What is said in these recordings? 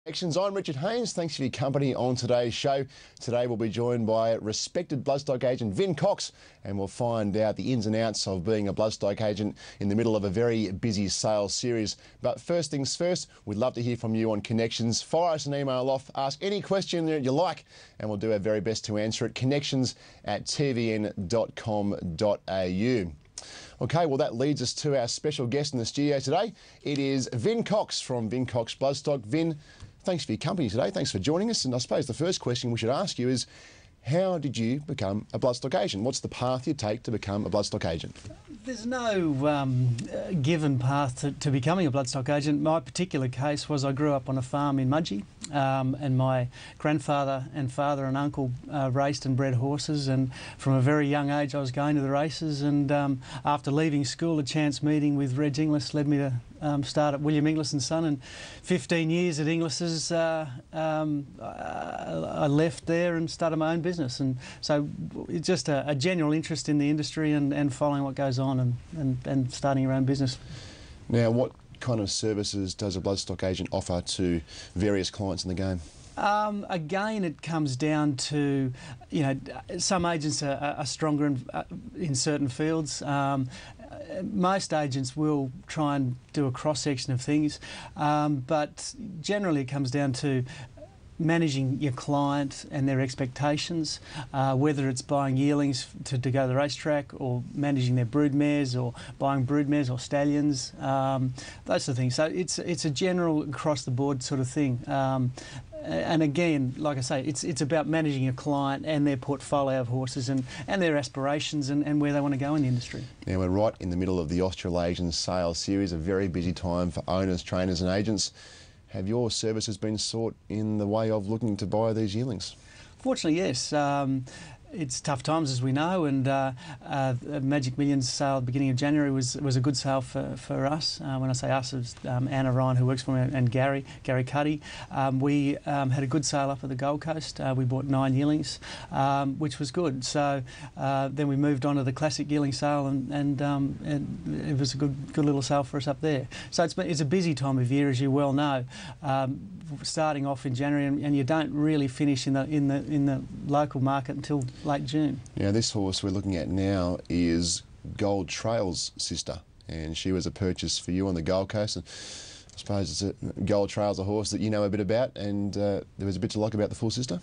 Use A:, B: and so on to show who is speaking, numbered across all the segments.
A: Connections. I'm Richard Haynes. Thanks for your company on today's show. Today we'll be joined by respected bloodstock agent Vin Cox, and we'll find out the ins and outs of being a bloodstock agent in the middle of a very busy sales series. But first things first, we'd love to hear from you on Connections. Fire us an email off, ask any question that you like, and we'll do our very best to answer it. connections@tvn.com.au. Okay, well that leads us to our special guest in the studio today. It is Vin Cox from Vin Cox Bloodstock. Vin, thanks for your company today. Thanks for joining us. And I suppose the first question we should ask you is, how did you become a bloodstock agent? What's the path you take to become a bloodstock agent?
B: There's no given path to becoming a bloodstock agent. My particular case was I grew up on a farm in Mudgee, and my grandfather and father and uncle raced and bred horses, and from a very young age I was going to the races, and after leaving school a chance meeting with Reg Inglis led me to start at William Inglis and Son, and 15 years at Inglis's I left there and started my own business. And so it's just a general interest in the industry and following what goes on and starting your own business.
A: Now, what kind of services does a bloodstock agent offer to various clients in the game?
B: Again, it comes down to, you know, some agents are stronger in certain fields. Most agents will try and do a cross-section of things, but generally it comes down to managing your client and their expectations, whether it's buying yearlings to go to the racetrack, or managing their brood mares, or buying brood mares or stallions, those sort of things. So it's a general across-the-board sort of thing. And again, like I say, it's about managing your client and their portfolio of horses and their aspirations and where they want to go in the industry.
A: Now, we're right in the middle of the Australasian sales series, a very busy time for owners, trainers and agents. Have your services been sought in the way of looking to buy these yearlings?
B: Fortunately, yes. It's tough times, as we know, and Magic Millions sale at the beginning of January was a good sale for us. When I say us, it was Anna Ryan, who works for me, and Gary Cuddy. We had a good sale up at the Gold Coast. We bought 9 yearlings, which was good. So then we moved on to the classic yearling sale, and it was a good little sale for us up there. So it's a busy time of year, as you well know. Starting off in January, and you don't really finish in the local market until late June.
A: Now, this horse we're looking at now is Gold Trail's sister, and she was a purchase for you on the Gold Coast. And I suppose Gold Trail's a horse that you know a bit about, and there was a bit to like about the full sister.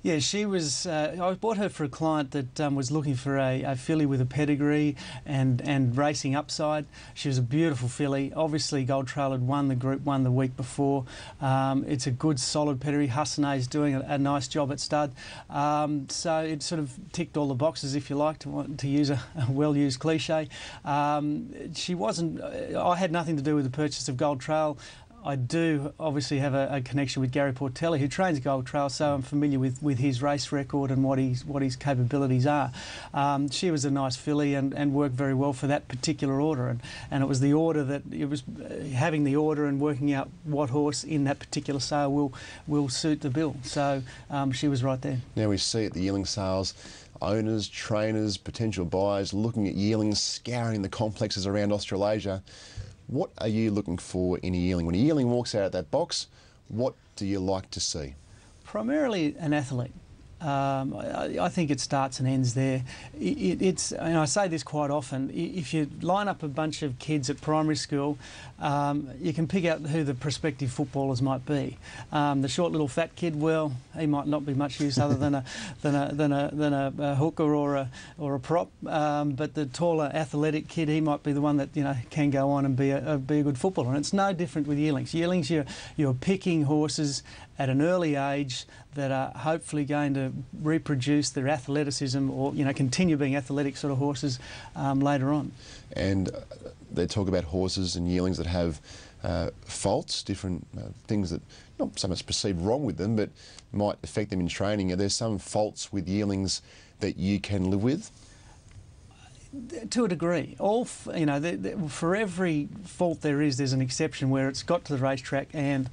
B: Yeah, she was. I bought her for a client that was looking for a filly with a pedigree and racing upside. She was a beautiful filly. Obviously, Gold Trail had won the Group 1 the week before. It's a good, solid pedigree. Hassanay's doing a nice job at stud. So it sort of ticked all the boxes, if you like, to use a well-used cliche. She wasn't. I had nothing to do with the purchase of Gold Trail. I do obviously have a connection with Gary Portelli, who trains Gold Trail, so I'm familiar with his race record and what his capabilities are. She was a nice filly and worked very well for that particular order, and it was the order that it was having the order and working out what horse in that particular sale will suit the bill. So she was right there.
A: Now, we see at the yearling sales, owners, trainers, potential buyers looking at yearlings, scouring the complexes around Australasia. What are you looking for in a yearling? When a yearling walks out of that box, what do you like to see?
B: Primarily an athlete. I think it starts and ends there. And I say this quite often, if you line up a bunch of kids at primary school, you can pick out who the prospective footballers might be. The short little fat kid, well, he might not be much use other than a hooker or a prop. But the taller athletic kid, he might be the one that can go on and be a good footballer. And it's no different with yearlings. Yearlings, you're picking horses at an early age that are hopefully going to reproduce their athleticism, or continue being athletic sort of horses later on.
A: And they talk about horses and yearlings that have faults, different things that not so much perceived wrong with them, but might affect them in training. Are there some faults with yearlings that you can live with?
B: To a degree, for every fault there's an exception where it's got to the racetrack and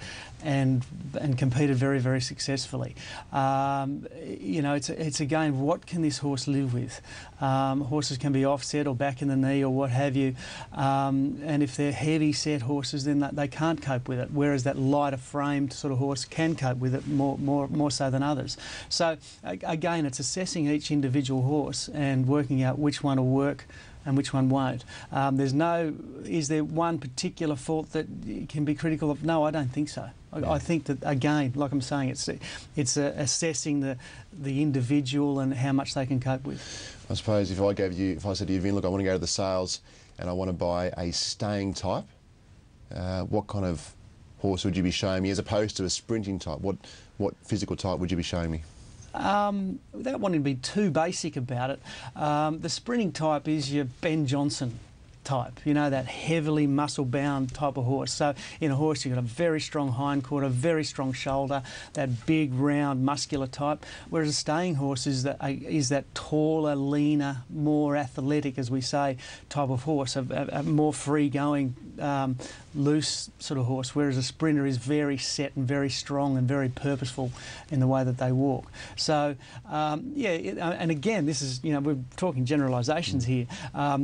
B: competed very, very successfully. It's again, what can this horse live with? Horses can be offset or back in the knee or what have you, and if they're heavy set horses, then they can't cope with it. Whereas that lighter framed sort of horse can cope with it more so than others. So again, it's assessing each individual horse and working out which one will work and which one won't. Is there one particular fault that you can be critical of? No, I don't think so. I think that, again, like I'm saying, it's assessing the individual and how much they can cope with.
A: I suppose if I said to you, Vin, look, I want to go to the sales and I want to buy a staying type, what kind of horse would you be showing me as opposed to a sprinting type? What physical type would you be showing me?
B: Without wanting to be too basic about it, the sprinting type is your Ben Johnson type, that heavily muscle-bound type of horse. So in a horse, you've got a very strong hindquarter, very strong shoulder, that big, round, muscular type, whereas a staying horse is that taller, leaner, more athletic, as we say, type of horse, a more free-going, loose sort of horse, whereas a sprinter is very set and very strong and very purposeful in the way that they walk. So, and again, this is, we're talking generalisations here,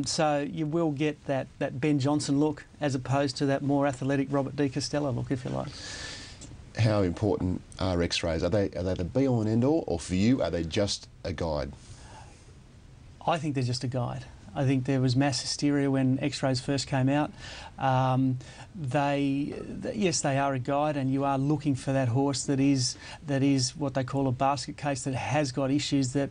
B: so you will get that Ben Johnson look as opposed to that more athletic Robert De Castella look, if you like.
A: How important are X-rays? Are they the be-all and end-all, or for you, are they just a guide?
B: I think they're just a guide. I think there was mass hysteria when X-rays first came out. Yes, they are a guide, and you are looking for that horse that is what they call a basket case, that has got issues that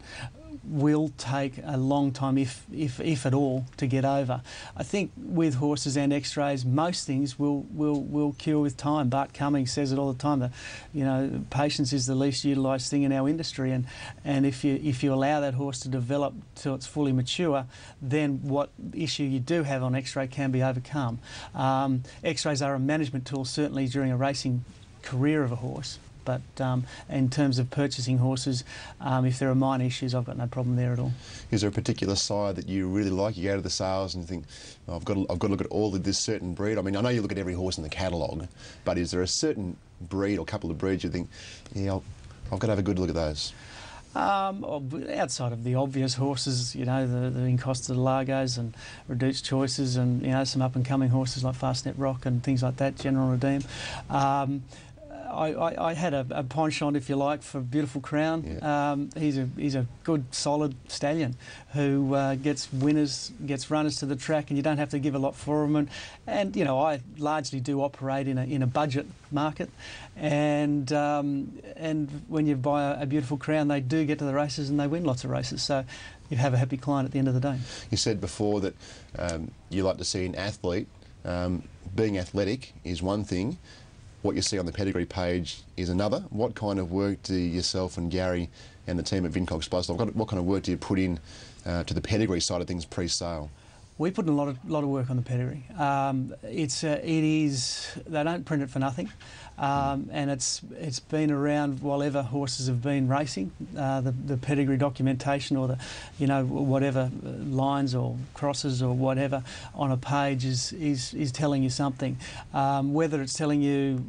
B: will take a long time, if at all, to get over. I think with horses and X-rays, most things will cure with time. Bart Cummings says it all the time. That patience is the least utilised thing in our industry, and if you allow that horse to develop till it's fully mature, then what issue you do have on X-ray can be overcome. X-rays are a management tool, certainly during a racing career of a horse. But in terms of purchasing horses, if there are minor issues, I've got no problem there at all.
A: Is there a particular sire that you really like? You go to the sales and think, oh, I've got to look at all of this certain breed. I mean, I know you look at every horse in the catalogue, but is there a certain breed or couple of breeds you think, yeah, I've got to have a good look at those?
B: Outside of the obvious horses, the Encosta de Lagos and Reduced Choices, and some up-and-coming horses like Fastnet Rock and things like that, General Redeem. I had a penchant, if you like, for Beautiful Crown. Yeah. He's a good, solid stallion who gets runners to the track, and you don't have to give a lot for him. And I largely do operate in a budget market, and when you buy a Beautiful Crown, they do get to the races and they win lots of races. So you have a happy client at the end of the day. You
A: said before that you like to see an athlete. Being athletic is one thing. What you see on the pedigree page is another. What kind of work do yourself and Gary and the team at Vincox Bloodstock, what kind of work do you put in to the pedigree side of things pre-sale?
B: We put in a lot of work on the pedigree. They don't print it for nothing, and it's been around while ever horses have been racing. The pedigree documentation, or the whatever lines or crosses or whatever on a page is telling you something. Whether it's telling you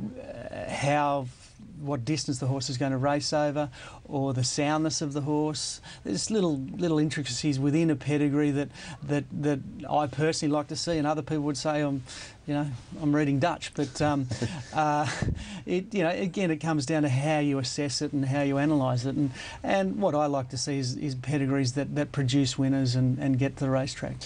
B: what distance the horse is going to race over, or the soundness of the horse. There's little intricacies within a pedigree that I personally like to see, and other people would say I'm reading Dutch. But again, it comes down to how you assess it and how you analyse it, and what I like to see is pedigrees that produce winners and get to the racetrack.